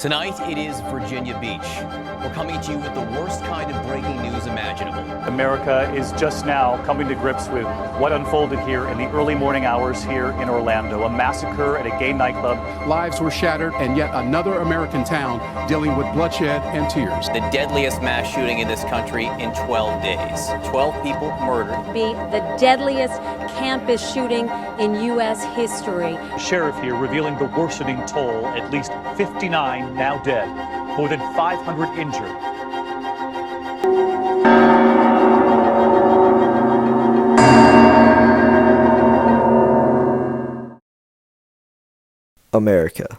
Tonight, it is Virginia Beach. We're coming to you with the worst kind of breaking news imaginable. America is just now coming to grips with what unfolded here in the early morning hours here in Orlando. A massacre at a gay nightclub. Lives were shattered, and yet another American town dealing with bloodshed and tears. The deadliest mass shooting in this country in 12 days. 12 people murdered. Be the deadliest campus shooting in U.S. history. Sheriff here revealing the worsening toll, at least 59 now dead, more than 500 injured. America,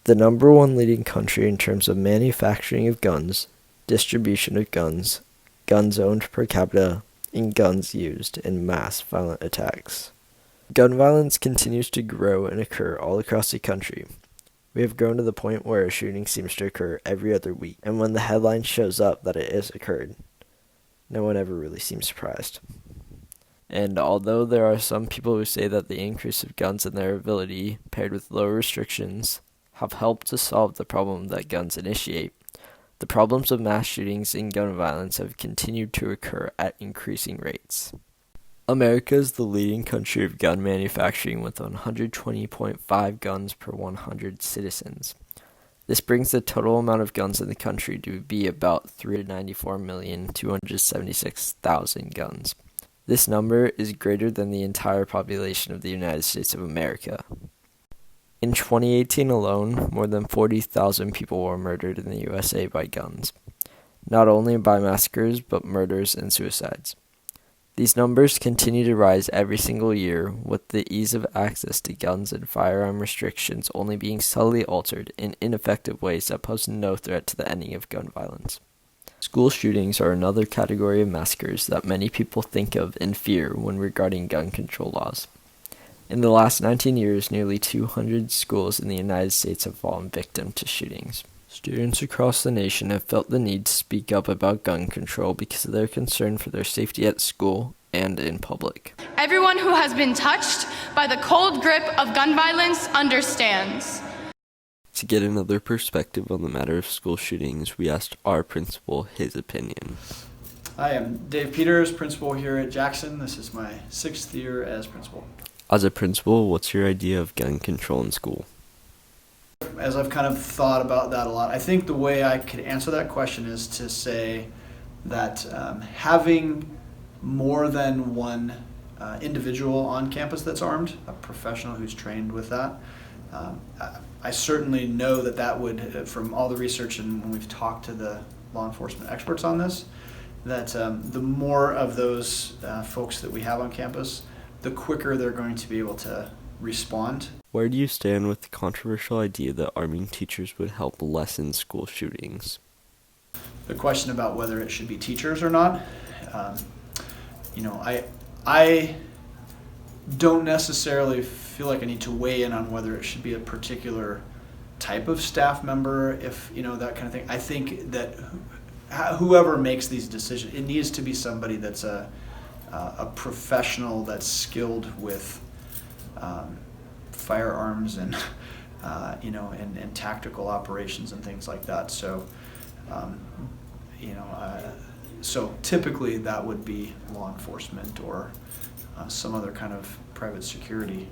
the number one leading country in terms of manufacturing of guns, distribution of guns, guns owned per capita, and guns used in mass violent attacks. Gun violence continues to grow and occur all across the country. We have grown to the point where a shooting seems to occur every other week, and when the headline shows up that it has occurred, no one ever really seems surprised. And although there are some people who say that the increase of guns and their availability, paired with lower restrictions, have helped to solve the problem that guns initiate, the problems of mass shootings and gun violence have continued to occur at increasing rates. America is the leading country of gun manufacturing with 120.5 guns per 100 citizens. This brings the total amount of guns in the country to be about 394,276,000 guns. This number is greater than the entire population of the United States of America. In 2018 alone, more than 40,000 people were murdered in the USA by guns, not only by massacres, but murders and suicides. These numbers continue to rise every single year, with the ease of access to guns and firearm restrictions only being subtly altered in ineffective ways that pose no threat to the ending of gun violence. School shootings are another category of massacres that many people think of and fear when regarding gun control laws. In the last 19 years, nearly 200 schools in the United States have fallen victim to shootings. Students across the nation have felt the need to speak up about gun control because of their concern for their safety at school and in public. Everyone who has been touched by the cold grip of gun violence understands. To get another perspective on the matter of school shootings, we asked our principal his opinion. Hi, I'm Dave Peters, principal here at Jackson. This is my 6th year as principal. As a principal, what's your idea of gun control in school? As I've kind of thought about that a lot, I think the way I could answer that question is to say that having more than one individual on campus that's armed, a professional who's trained with that, I certainly know that would, from all the research and when we've talked to the law enforcement experts on this, that the more of those folks that we have on campus, the quicker they're going to be able to respond. Where do you stand with the controversial idea that arming teachers would help lessen school shootings? The question about whether it should be teachers or not, I don't necessarily feel like I need to weigh in on whether it should be a particular type of staff member, if that kind of thing. I think that whoever makes these decisions, it needs to be somebody that's a professional that's skilled with firearms and and tactical operations and things like that. So so typically that would be law enforcement or some other kind of private security,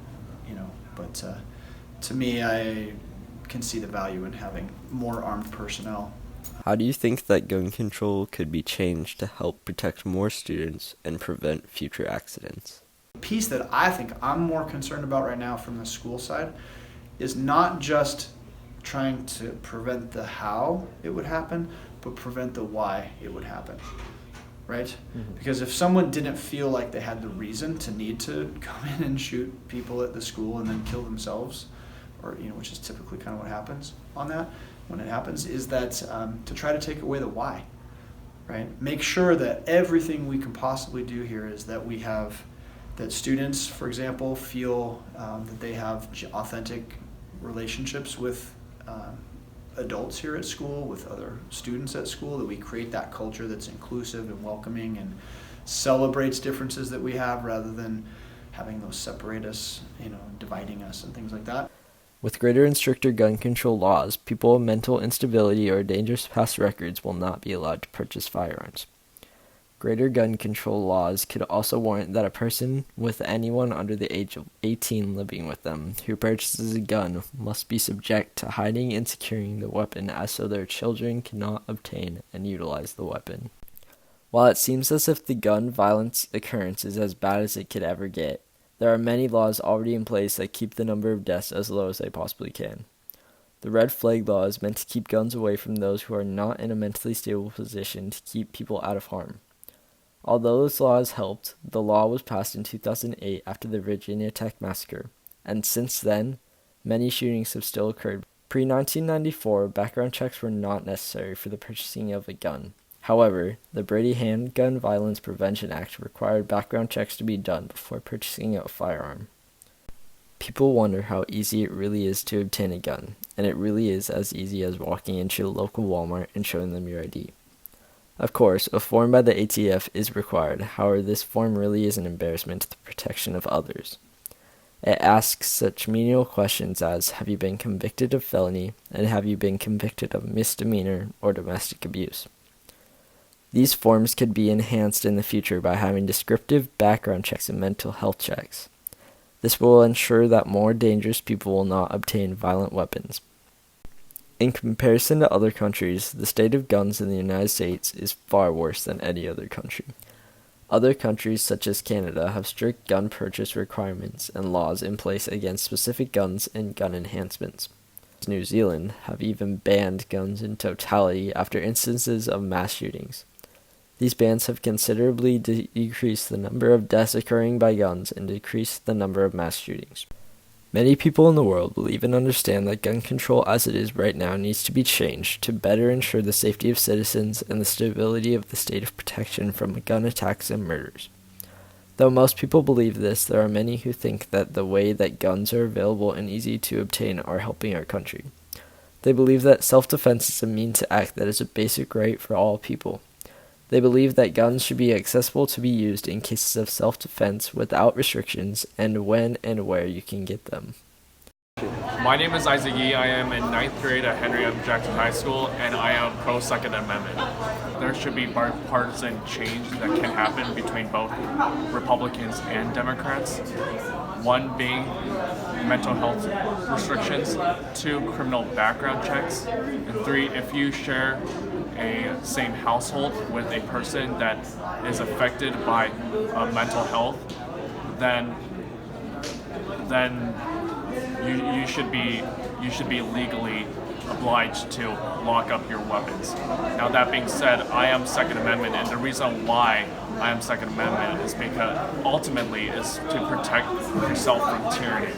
but to me, I can see the value in having more armed personnel. How do you think that gun control could be changed to help protect more students and prevent future accidents? The piece that I think I'm more concerned about right now from the school side is not just trying to prevent the how it would happen, but prevent the why it would happen, right? Mm-hmm. Because if someone didn't feel like they had the reason to need to come in and shoot people at the school and then kill themselves, or which is typically kind of what happens on that, when it happens, is that to try to take away the why, right? Make sure that everything we can possibly do here is that we have, that students, for example, feel that they have authentic relationships with adults here at school, with other students at school, that we create that culture that's inclusive and welcoming and celebrates differences that we have rather than having those separate us, dividing us and things like that. With greater and stricter gun control laws, people with mental instability or dangerous past records will not be allowed to purchase firearms. Greater gun control laws could also warrant that a person with anyone under the age of 18 living with them who purchases a gun must be subject to hiding and securing the weapon as so their children cannot obtain and utilize the weapon. While it seems as if the gun violence occurrence is as bad as it could ever get, there are many laws already in place that keep the number of deaths as low as they possibly can. The red flag law is meant to keep guns away from those who are not in a mentally stable position to keep people out of harm. Although this law has helped, the law was passed in 2008 after the Virginia Tech massacre, and since then, many shootings have still occurred. Pre-1994, background checks were not necessary for the purchasing of a gun. However, the Brady Handgun Violence Prevention Act required background checks to be done before purchasing a firearm. People wonder how easy it really is to obtain a gun, and it really is as easy as walking into a local Walmart and showing them your ID. Of course, a form by the ATF is required, however this form really is an embarrassment to the protection of others. It asks such menial questions as, have you been convicted of felony, and have you been convicted of misdemeanor or domestic abuse? These forms could be enhanced in the future by having descriptive background checks and mental health checks. This will ensure that more dangerous people will not obtain violent weapons. In comparison to other countries, the state of guns in the United States is far worse than any other country. Other countries, such as Canada, have strict gun purchase requirements and laws in place against specific guns and gun enhancements. New Zealand have even banned guns in totality after instances of mass shootings. These bans have considerably decreased the number of deaths occurring by guns and decreased the number of mass shootings. Many people in the world believe and understand that gun control as it is right now needs to be changed to better ensure the safety of citizens and the stability of the state of protection from gun attacks and murders. Though most people believe this, there are many who think that the way that guns are available and easy to obtain are helping our country. They believe that self-defense is a means to act that is a basic right for all people. They believe that guns should be accessible to be used in cases of self-defense without restrictions and when and where you can get them. My name is Isaac Yee. I am in 9th grade at Henry M. Jackson High School, and I am pro-Second Amendment. There should be bipartisan change that can happen between both Republicans and Democrats. One being mental health restrictions, 2, criminal background checks, and 3, if you share a same household with a person that is affected by mental health, then you should be legally obliged to lock up your weapons. Now that being said, I am Second Amendment, and the reason why I am Second Amendment is because ultimately is to protect yourself from tyranny,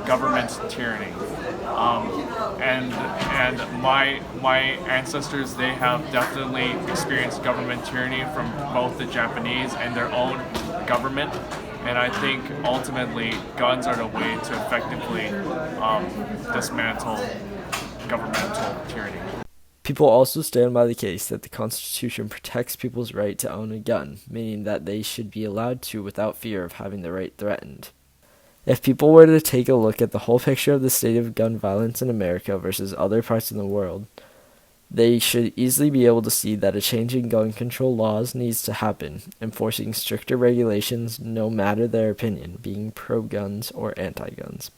government tyranny. And my ancestors, they have definitely experienced government tyranny from both the Japanese and their own government. And I think ultimately guns are the way to effectively dismantle governmental tyranny. People also stand by the case that the Constitution protects people's right to own a gun, meaning that they should be allowed to without fear of having the right threatened. If people were to take a look at the whole picture of the state of gun violence in America versus other parts of the world, they should easily be able to see that a change in gun control laws needs to happen, enforcing stricter regulations no matter their opinion, being pro-guns or anti-guns.